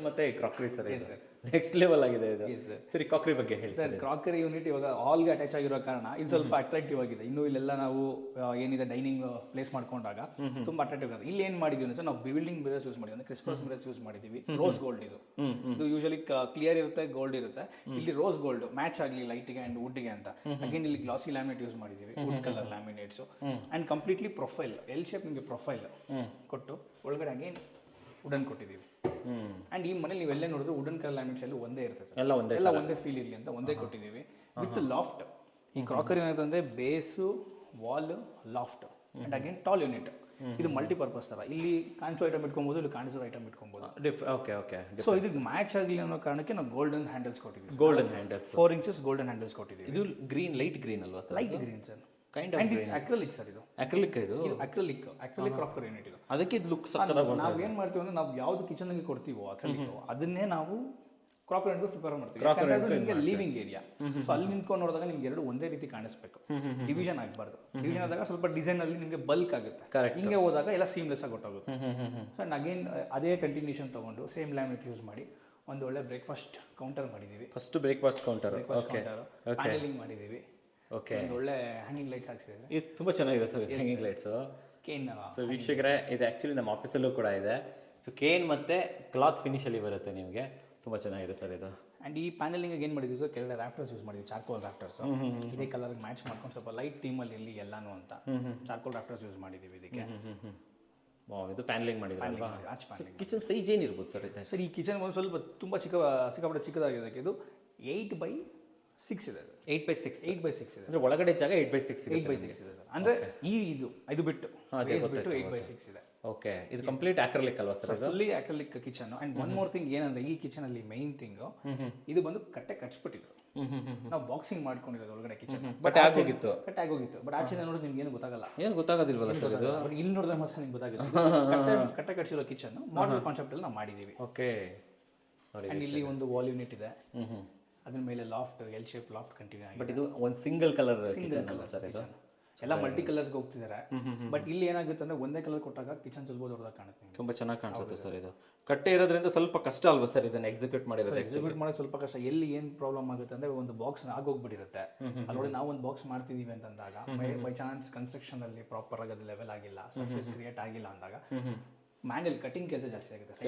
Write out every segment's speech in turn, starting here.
ಮತ್ತೆ crockery sir next level ಆಗಿದೆ ಇದು. ಸರಿ ಕ್ರಾಕರಿ ಬಗ್ಗೆ ಹೇಳಿ ಸರ್. ಕ್ರಾಕರಿ ಯೂನಿಟ್ ಇವಾಗ ಹಾಲ್ಗೆ ಅಟ್ಯಾಚ್ ಆಗಿರೋ ಕಾರಣ ಇದು ಸ್ವಲ್ಪ ಅಟ್ರಾಕ್ಟಿವ್ ಆಗಿದೆ. ಇನ್ನು ಇಲ್ಲೆಲ್ಲ ನಾವು ಏನಿದೆ ಡೈನಿಂಗ್ ಪ್ಲೇಸ್ ಮಾಡ್ಕೊಂಡಾಗ ತುಂಬಾ ಅಟ್ರಾಕ್ಟಿವ್ ಆಗಿದೆ. ಇಲ್ಲಿ ಏನ್ ಮಾಡಿದೀವಿ ಸರ್, ನಾವು ಬಿಲ್ಡಿಂಗ್ ಮಿರರ್ಸ್ ಯೂಸ್ ಮಾಡಿದ್ವಿ, ಕ್ರಿಸ್ಮಸ್ ಮಿರರ್ಸ್ ಯೂಸ್ ಮಾಡಿದೀವಿ. ರೋಸ್ ಗೋಲ್ಡ್ ಇದು ಯೂಶಲಿ ಕ್ಲಿಯರ್ ಇರುತ್ತೆ, ಗೋಲ್ಡ್ ಇರುತ್ತೆ. ಇಲ್ಲಿ ರೋಸ್ ಗೋಲ್ಡ್ ಮ್ಯಾಚ್ ಆಗಲಿ ಲೈಟ್ಗೆ ಅಂಡ್ ವುಡ್ಗೆ ಅಂತ ಅಗೇನ್ ಇಲ್ಲಿ ಗ್ಲಾಸಿ ಲ್ಯಾಮಿನೇಟ್ ಯೂಸ್ ಮಾಡಿದೀವಿ, wood colour laminates and completely profile L shape ನಿಮಗೆ ಪ್ರೊಫೈಲ್ ಕೊಟ್ಟು ಒಳಗಡೆ ಅಗೇನ್ ವುಡನ್ ಕೊಟ್ಟಿದ್ದೀವಿ. ಅಂಡ್ ಈ ಮನೇಲಿ ನೀವೆಲ್ಲ ನೋಡಿದ್ರೆ ವುಡನ್ ಕಲರ್ ಲ್ಯಾಮಿನೇಟ್ಸ್ ಎಲ್ಲ ಒಂದೇ ಇರುತ್ತೆ ಸರ್, ಎಲ್ಲ ಒಂದೇ ಫೀಲ್ ಇರಲಿ ಅಂತ ಒಂದೇ ಕೊಟ್ಟಿದ್ದೀವಿ ವಿತ್ ಲಾಫ್ಟ್. ಈ ಕ್ರಾಕರಿ ಏನಂತಂದ್ರೆ base, wall, loft and again tall unit. ಇದು ಮಲ್ಟಿಪರ್ಪಸ್ ತರ, ಇಲ್ಲಿ ಕಾಣಿಸೋ ಐಟಮ್ ಇಟ್ಕೊಬಹುದು, ಇಲ್ಲಿ ಕಾಣಿಸೋ ಐಟಮ್ ಇಟ್ಕೊಬಹುದು. Okay okay. ಸೊ ಇದಕ್ಕೆ ಮ್ಯಾಚ್ ಆಗಲಿ ಅನ್ನೋ ಕಾರಣಕ್ಕೆ ನಾವು ಗೋಲ್ಡನ್ ಹ್ಯಾಂಡಲ್ಸ್ ಕೊಟ್ಟಿದ್ದೀವಿ. Golden handles 4 inches golden handles ಕೊಟ್ಟಿದ್ದೀವಿ. ಇದು ಗ್ರೀನ್, ಲೈಟ್ ಗ್ರೀನ್ ಅಲ್ವಾ sir? Light green sir, kind and it's acrylic sir. ಇದು ಅಕ್ರಿಲಿಕ್, ಇದು ಅಕ್ರಿಲಿಕ್ ಕ್ರಾಕರಿ ಯೂನಿಟ್. ಇದು ಅದಕ್ಕೆ ಇದು ಲುಕ್ ಸಕ್ಕತ್ತಾಗಿ ನಾವು ಏನ್ ಮಾಡ್ತೀವಿ ಅಂದ್ರೆ ನಾವು ಯಾವ್ದು ಕಿಚನ್ ಗೆ ಕೊಡ್ತೀವೋ ಅಕ್ರಿಲಿಕ್, ಅದನ್ನೇ ನಾವು ಕ್ರಾಕರಿ ಯೂನಿಟ್ ಪ್ರಿಪೇರ್ ಮಾಡ್ತೀವಿ. ಯಾಕಂದ್ರೆ ಅದು ನಿಮಗೆ ಲಿವಿಂಗ್ ಏರಿಯಾ. ಸೊ ಅಲ್ಲಿ ನಿಂತ್ಕೊಂಡು ನೋಡಿದಾಗ ನಿಮ್ಗೆ ಎರಡು ಒಂದೇ ರೀತಿ ಕಾಣಿಸ್ಬೇಕು, ಡಿವಿಷನ್ ಆಗಬಾರ್ದು. ಡಿವಿಷನ್ ಆದಾಗ ಸ್ವಲ್ಪ ಡಿಸೈನ್ ಅಲ್ಲಿ ನಿಮಗೆ ಬಲ್ಕ್ ಆಗುತ್ತೆ, ಹಿಂಗೆ ಹೋದಾಗ ಎಲ್ಲ ಸೀಮ್ಲೆಸ್ ಆಗಿ ಗೊತ್ತಾಗುತ್ತೆ. ಸೊ ಅಂಡ್ ಅಗೇನ್ ಅದೇ ಕಂಟಿನ್ಯೂಷನ್ ತಗೊಂಡು ಸೇಮ್ ಲ್ಯಾಮಿನೇಟ್ ಯೂಸ್ ಮಾಡಿ ಒಂದು ಒಳ್ಳೆ ಬ್ರೇಕ್ಫಾಸ್ಟ್ ಕೌಂಟರ್ ಮಾಡಿದೀವಿ. ಫಸ್ಟ್ ಬ್ರೇಕ್ಫಾಸ್ಟ್ ಕೌಂಟರ್ ಪ್ಯಾನೆಲಿಂಗ್ ಮಾಡಿದೀವಿ. ಓಕೆ, ಒಂದು ಒಳ್ಳೆ ಹ್ಯಾಂಗಿಂಗ್ ಲೈಟ್ಸ್ ಹಾಕ್ಸಿದ್ದೀವಿ. ಇದು ತುಂಬ ಚೆನ್ನಾಗಿದೆ sir hanging lights. Cane. So ವೀಕ್ಷಕರೇ, ಇದು ಆ್ಯಕ್ಚುಲಿ ನಮ್ಮ ಆಫೀಸಲ್ಲೂ ಕೂಡ ಇದೆ. ಸೊ ಕೇನ್ ಮತ್ತು ಕ್ಲಾತ್ ಫಿನಿಶಲ್ಲಿ ಬರುತ್ತೆ ನಿಮಗೆ, ತುಂಬ ಚೆನ್ನಾಗಿದೆ ಸರ್ ಇದು. ಆ್ಯಂಡ್ ಈ ಪ್ಯಾನಲಿಂಗ್ ಏನು ಮಾಡಿದ್ವಿ ಸರ್, ಕೆಳಗಡೆ ರಾಫ್ಟರ್ಸ್ ಯೂಸ್ ಮಾಡಿದ್ವಿ, ಚಾರ್ಕೋಲ್ ರಾಫ್ಟರ್ಸ್. ಇದೇ ಕಲರ್ಗೆ ಮ್ಯಾಚ್ ಮಾಡ್ಕೊಂಡು ಸ್ವಲ್ಪ ಲೈಟ್ ಥೀಮಲ್ಲಿ ಇರಲಿ ಎಲ್ಲಾನು ಅಂತ ಚಾರ್ಕೋಲ್ ರಾಫ್ಟರ್ಸ್ ಯೂಸ್ ಮಾಡಿದ್ದೀವಿ ಇದಕ್ಕೆ. ಇದು ಪ್ಯಾನಲಿಂಗ್ ಮಾಡಿದ್ರಲ್ವಾ? ಕಿಚನ್ ಸೈಜ್ ಏನಿರ್ಬೋದು ಸರ್ ಇದು? ಸರ್ ಈ ಕಿಚನ್ ಒಂದು ಸ್ವಲ್ಪ ತುಂಬ ಸಿಕ್ಕಾಪಟ್ಟೆ ಚಿಕ್ಕದಾಗಿದೆ. ಇದು 8x6 ಇದೆ. 8x6 8x6 ಇದೆ. ಅಂದರೆ ಒಳಗಡೆ ಜಾಗ 8x6 8x6 ಇದೆ ಸರ್. ಅಂದರೆ ಇದು ಬಿಟ್ಟು 8x6 ಇದೆ. ಓಕೆ, ಇದು ಕಂಪ್ಲೀಟ್ ಅಕ್ರಿಲಿಕ್ ಅಲ್ವಾ sir? Fully acrylic kitchen. And one more thing ಏನಂದ್ರೆ, ಈ ಕಿಚನ್ ಅಲ್ಲಿ ಮೈನ್ ಥಿಂಗ್ ಇದು ಬಂದು ಕಟ್ಟೆ ಕಟ್ಸ್ಬಿಟ್ಟಿದ್ರು. ನಾವು ಬಾಕ್ಸಿಂಗ್ ಮಾಡ್ಕೊಂಡಿರೋದು ಒಳಗಡೆ ಕಿಚನ್, ಬಟ್ ಆಗೋಗಿತ್ತು, ಬಟ್ ಆಚೆ ನೋಡಿದ್ರೆ ನಿಮ್ಗೆ ಏನು ಗೊತ್ತಾಗಲ್ಲ, ಏನು ಗೊತ್ತಾಗೋದಿಲ್ವಲ್ಲ ಸರ್ ಇದು? ಬಟ್ ಇಲ್ಲಿ ನೋಡಿದ್ರೆ ಮಾತ್ರ ನಿಮ್ಗೆ ಗೊತ್ತಾಗುತ್ತೆ. ಕಟ್ಟೆ ಕಟ್ಸಿರೋ ಕಿಚನ್ ಮಾಡಲ್ ಕಾನ್ಸೆಪ್ಟ್ ಅಲ್ಲಿ ನಾವು ಮಾಡಿದೀವಿ. ಓಕೆ, ಅಂಡ್ ಇಲ್ಲಿ ಒಂದು ವಾಲ್ ಯೂನಿಟ್ ಇದೆ, ಅದ್ರ ಮೇಲೆ loft, L shape loft continue ಆಗಿದೆ. ಬಟ್ ಇದು ಒಂದು ಸಿಂಗಲ್ ಕಲರ್ ಕಿಚನ್ ಅಲ್ಲ ಸರ್ ಇದು? ಎಲ್ಲ ಮಲ್ಟಿ ಕಲರ್ಸ್ಗೆ ಹೋಗ್ತಿದ್ದಾರೆ. ಬಟ್ ಇಲ್ಲಿ ಏನಾಗುತ್ತೆ ಅಂದ್ರೆ ಒಂದೇ ಕಲರ್ ಕೊಟ್ಟಾಗ ಕಿಚನ್ ಸ್ವಲ್ಪ ದೊಡ್ಡದಾಗಿ ಕಾಣುತ್ತೆ, ತುಂಬ ಚೆನ್ನಾಗಿ ಕಾಣಿಸುತ್ತೆ ಸರ್. ಇದು ಕಟ್ಟೆ ಇರೋದ್ರಿಂದ ಸ್ವಲ್ಪ ಕಷ್ಟ ಅಲ್ವಾ ಸರ್ ಇದನ್ನ ಎಕ್ಸಿಕ್ಯೂಟ್ ಮಾಡೋದು? ಎಕ್ಸಿಕ್ಯೂಟ್ ಮಾಡೋದು ಸ್ವಲ್ಪ ಕಷ್ಟ. ಎಲ್ಲಿ ಏನು ಪ್ರಾಬ್ಲಮ್ ಆಗುತ್ತೆ ಅಂದ್ರೆ, ಒಂದು ಬಾಕ್ಸ್ ಆಗೋಗ್ಬಿಟ್ಟಿರುತ್ತೆ. ಅಲ್ಲಿ ನಾವು ಒಂದು ಬಾಕ್ಸ್ ಮಾಡ್ತಿದೀವಿ ಅಂತಂದಾಗ ಬೈ ಚಾನ್ಸ್ ಕನ್ಸ್ಟ್ರಕ್ಷನ್ ಅಲ್ಲಿ ಪ್ರಾಪರ್ ಆಗಿ ಅದು ಲೆವೆಲ್ ಆಗಿಲ್ಲ, ಸರ್ಫೇಸ್ ಕ್ರಿಯೇಟ್ ಆಗಿಲ್ಲ ಅಂದಾಗ ಮ್ಯಾನ್ಯಲ್ ಕಟಿಂಗ್ ಕೆಲಸ ಜಾಸ್ತಿ ಆಗುತ್ತೆ.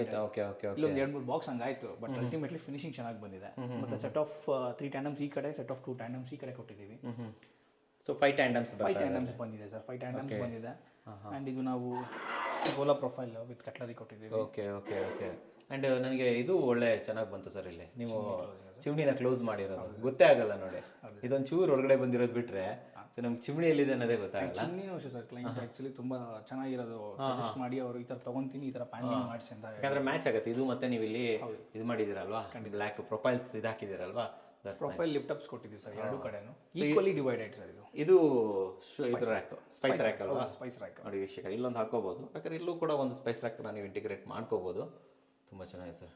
ಇಲ್ಲೊಂದು 2-3 ಬಾಕ್ಸ್ ಹಂಗಾಯ್ತು, ಬಟ್ ಅಲ್ಟಿಮೇಟ್ಲಿ ಫಿನಿಶಿಂಗ್ ಚೆನ್ನಾಗಿ ಬಂದಿದೆ. ಮತ್ತೆ ಸೆಟ್ ಆಫ್ 3 ಟ್ಯಾಂಡಮ್ಸ್ ಈ ಕಡೆ, ಸೆಟ್ ಆಫ್ 2 ಟ್ಯಾಂಡಮ್ಸ್ ಈ ಕಡೆ ಕೊಟ್ಟಿದ್ದೀವಿ. ಸೊ 5 ಟ್ಯಾಂಡಮ್ಸ್ ಬಂದಿದೆ ಸರ್, 5 ಟ್ಯಾಂಡಮ್ಸ್ ಬಂದಿದೆ. ಆ್ಯಂಡ್ ಇದು ನಾವು ಗೋಲಾ ಪ್ರೊಫೈಲ್ ವಿತ್ ಕಟ್ಲರಿ ಕೊಟ್ಟಿದ್ದೀವಿ. Okay okay okay. ಆ್ಯಂಡ್ ನನಗೆ ಇದು ಒಳ್ಳೆ ಚೆನ್ನಾಗಿ ಬಂತು ಸರ್. ಇಲ್ಲಿ ನೀವು ಚಿಮಣಿನ ಕ್ಲೋಸ್ ಮಾಡಿರೋದು ಗೊತ್ತೇ ಆಗಲ್ಲ ನೋಡಿ. ಇದೊಂದು ಚೂರು ಹೊರಗಡೆ ಬಂದಿರೋದು ಬಿಟ್ರೆ ನಮ್ಗೆ ಚಿಮಣಿ ಎಲ್ಲಿದೆ ಅನ್ನೋದೇ ಗೊತ್ತಾಗಲ್ಲ. ಚಿಮಣಿನೂ ಅಷ್ಟೇ ಸರ್, ಕ್ಲೈಂಟ್ ಆ್ಯಕ್ಚುಲಿ ತುಂಬ ಚೆನ್ನಾಗಿರೋದು ಸಜೆಸ್ಟ್ ಮಾಡಿ ಅವರು ಈ ಥರ ತೊಗೊತೀನಿ, ಈ ಥರ ಪ್ಯಾನಿಂಗ್ ಮಾಡಿಸಿ ಅಂತ. ಯಾಕಂದ್ರೆ ಮ್ಯಾಚ್ ಆಗುತ್ತೆ ಇದು. ಮತ್ತೆ ನೀವು ಇಲ್ಲಿ ಇದು ಮಾಡಿದ್ದೀರಲ್ವಾ, ಬ್ಲ್ಯಾಕ್ ಪ್ರೊಫೈಲ್ಸ್ ಇದು ಹಾಕಿದ್ದೀರಲ್ವಾ, ಪ್ರೊಫೈಲ್ ಲಿಫ್ಟ್ ಅಪ್ಸ್ ಕೊಟ್ಟಿದ್ದೀವಿ ಸರ್ ಎರಡು ಕಡೆನೂ, ಈಕ್ವಲಿ ಡಿವೈಡೆಡ್ ಸರ್. ಇದು ಇದು ರ್ಯಾಕ್, ಸ್ಪೈಸ್ ರ್ಯಾಕ್ ಅಲ್ವಾ? ಸ್ಪೈಸ್ ರ್ಯಾಕ್ ನೋಡಿ ವೀಕ್ಷಕರು, ಇಲ್ಲೊಂದು ಹಾಕೋಬಹುದು, ಯಾಕಂದ್ರೆ ಇಲ್ಲೂ ಕೂಡ ಒಂದು ಸ್ಪೈಸ್ ರ್ಯಾಕ್ನ ನೀವು ಇಂಟಿಗ್ರೇಟ್ ಮಾಡ್ಕೋಬಹುದು. ತುಂಬ ಚೆನ್ನಾಗಿದೆ ಸರ್.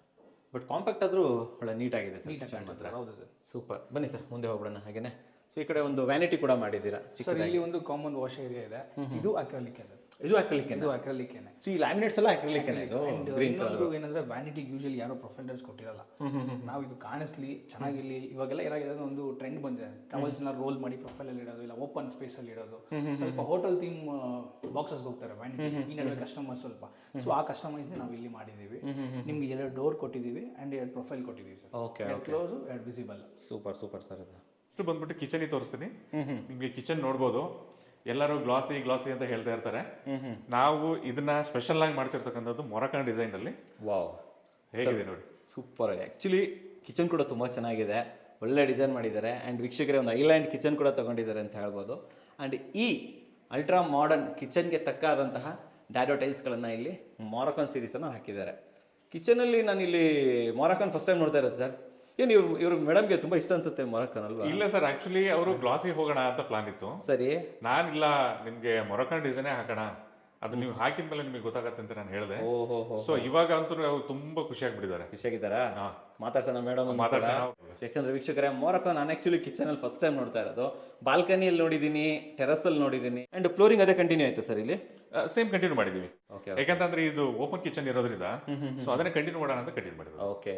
ಬಟ್ ಕಾಂಪ್ಯಾಕ್ಟ್ ಆದರೂ ಒಳ್ಳೆ ನೀಟಾಗಿದೆ ಸರ್, ಮಾತ್ರ. ಹೌದು ಸರ್, ಸೂಪರ್. ಬನ್ನಿ ಸರ್ ಮುಂದೆ ಹೋಗ್ಬಿಡೋಣ. ಹಾಗೇನೆ ಸೊ ಈ ಕಡೆ ಒಂದು ವ್ಯಾನಿಟಿ ಕೂಡ ಮಾಡಿದ್ದೀರಾ ಸರ್. ಇಲ್ಲಿ ಒಂದು ಕಾಮನ್ ವಾಶ್ ಏರಿಯಾ ಇದೆ. ಇದು ಅಕ್ರಿಲಿಕ್ ಸರ್. ಇದು ಅಕ್ರಿಲಿಕ್. ಸೊ ಈ ಲ್ಯಾಮಿನೇಟ್ಸ್ ಎಲ್ಲ ಅಕ್ರಿಲಿಕ್ ಗ್ರೀನ್ ಕಲರ್. ಏನಂದ್ರೆ ವ್ಯಾನಿಟಿ ಯೂಶಲಿ ಯಾರೋ ಪ್ರೊಫೈಲ್ಡರ್ಸ್ ಕೊಟ್ಟಿರಲ್ಲ. ನಾವು ಇದು ಕಾಣಿಸ್ಲಿ, ಚೆನ್ನಾಗಿರ್ಲಿ. ಇವಾಗೆಲ್ಲ ಏನಾಗಿದೆ, ಒಂದು ಟ್ರೆಂಡ್ ಬಂದಿದೆ, ಟವಲ್ಸ್ ನ ರೋಲ್ ಮಾಡಿ ಪ್ರೊಫೈಲ್ ಅಲ್ಲಿ ಇಡೋದು, ಇಲ್ಲ ಓಪನ್ ಸ್ಪೇಸ್ ಅಲ್ಲಿ ಇಡೋದು. ಸ್ವಲ್ಪ ಹೋಟೆಲ್ ಥೀಮ್ ಬಾಕ್ಸಸ್ ಹೋಗ್ತಾರೆ ವ್ಯಾನಿಟಿ. ಈ ನಡುವೆ ಕಸ್ಟಮರ್ ಸ್ವಲ್ಪ, ಸೊ ಆ ಕಸ್ಟಮೈಸ್ ನಾವು ಇಲ್ಲಿ ಮಾಡಿದೀವಿ. ನಿಮ್ಗೆ 2 ಡೋರ್ ಕೊಟ್ಟಿದ್ದೀವಿ ಅಂಡ್ 2 ಪ್ರೊಫೈಲ್ ಕೊಟ್ಟಿದ್ದೀವಿ sir. Okay, 2 close 2 visible. Super super sir. ಇದು ಇಷ್ಟು ಬಂದ್ಬಿಟ್ಟು ಕಿಚನ್ ತೋರಿಸ್ತೀನಿ. ನಿಮಗೆ ಕಿಚನ್ ನೋಡ್ಬೋದು. ಎಲ್ಲರೂ ಗ್ಲಾಸಿ ಅಂತ ಹೇಳ್ತಾ ಇರ್ತಾರೆ. ನಾವು ಇದನ್ನ ಸ್ಪೆಷಲ್ ಆಗಿ ಮಾಡ್ತಿರ್ತಕ್ಕಂಥದ್ದು ಮೊರಕಾನ್ ಡಿಸೈನ್ ಅಲ್ಲಿ. ವಾವ್, ಹೇಗಿದೆ ನೋಡಿ, ಸೂಪರ್. ಆ್ಯಕ್ಚುಲಿ ಕಿಚನ್ ಕೂಡ ತುಂಬ ಚೆನ್ನಾಗಿದೆ, ಒಳ್ಳೆ ಡಿಸೈನ್ ಮಾಡಿದ್ದಾರೆ. ಆ್ಯಂಡ್ ವೀಕ್ಷಕರೇ, ಒಂದು ಐಲ್ಯಾಂಡ್ ಕಿಚನ್ ಕೂಡ ತೊಗೊಂಡಿದ್ದಾರೆ ಅಂತ ಹೇಳ್ಬೋದು. ಆ್ಯಂಡ್ ಈ ಅಲ್ಟ್ರಾ ಮಾಡರ್ನ್ ಕಿಚನ್ಗೆ ತಕ್ಕಾದಂತಹ ಡ್ಯಾಡೋ ಟೈಲ್ಸ್ಗಳನ್ನು ಇಲ್ಲಿ ಮೊರಕಾನ್ ಸೀರೀಸನ್ನು ಹಾಕಿದ್ದಾರೆ. ಕಿಚನಲ್ಲಿ ನಾನು ಇಲ್ಲಿ ಮೊರಕಾನ್ ಫಸ್ಟ್ ಟೈಮ್ ನೋಡ್ತಾ ಇರೋದು ಸರ್. ಏನು ಇವ್ರ ಮೇಡಮ್ಗೆ ತುಂಬಾ ಇಷ್ಟ ಅನ್ಸುತ್ತೆ ಮೊರಕಾನ್ ಅಲ್ವಾ? ಇಲ್ಲ ಸರ್, ಆಕ್ಚುಲಿ ಅವರು ಗ್ಲಾಸಿ ಹೋಗೋಣ ಅಂತ ಪ್ಲಾನ್ ಇತ್ತು. ಸರಿ, ನಾನಿಲ್ಲ, ನಿಮ್ಗೆ ಮೊರಕಾನ್ ಡಿಸೈನೇ ಹಾಕೋಣ, ಅದು ನೀವು ಹಾಕಿದ್ಮೇಲೆ ನಿಮಗೆ ಗೊತ್ತಾಗತ್ತೆ ಅಂತ ನಾನು ಹೇಳಿದೆ. ಸೊ ಇವಾಗ ಅಂತೂ ಅವ್ರು ತುಂಬಾ ಖುಷಿಯಾಗಿಬಿಟ್ಟಿದ್ದಾರೆ. ಖುಷಿಯಾಗಿದ್ದಾರಾ? ಮಾತಾಡ್ಸೋಣ ಮೇಡಮ್. ಯಾಕಂದ್ರೆ ವೀಕ್ಷಕರೇ, ಮೊರಕಾನ್ ನಾನು ಆಕ್ಚುಲಿ ಕಿಚನ್ ಅಲ್ಲಿ ಫಸ್ಟ್ ಟೈಮ್ ನೋಡ್ತಾ ಇರೋದು. ಬಾಲ್ಕನಿಯಲ್ಲಿ ನೋಡಿದ್ದೀನಿ, ಟೆರಸ್ ಅಲ್ಲಿ ನೋಡಿದ್ದೀನಿ. ಅಂಡ್ ಫ್ಲೋರಿಂಗ್ ಅದೇ ಕಂಟಿನ್ಯೂ ಆಯ್ತು ಸರ್ ಇಲ್ಲಿ? ಸೇಮ್ ಕಂಟಿನ್ಯೂ ಮಾಡಿದೀವಿ. ಓಕೆ ಯಾಕಂತಂದ್ರೆ ಇದು ಓಪನ್ ಕಿಚನ್ ಇರೋದ್ರಿಂದ ಸೊ ಅದನ್ನ ಕಂಟಿನ್ಯೂ ಮಾಡೋಣ ಅಂತ ಕಂಟಿನ್ಯೂ ಮಾಡಿದ್ರು. ಓಕೆ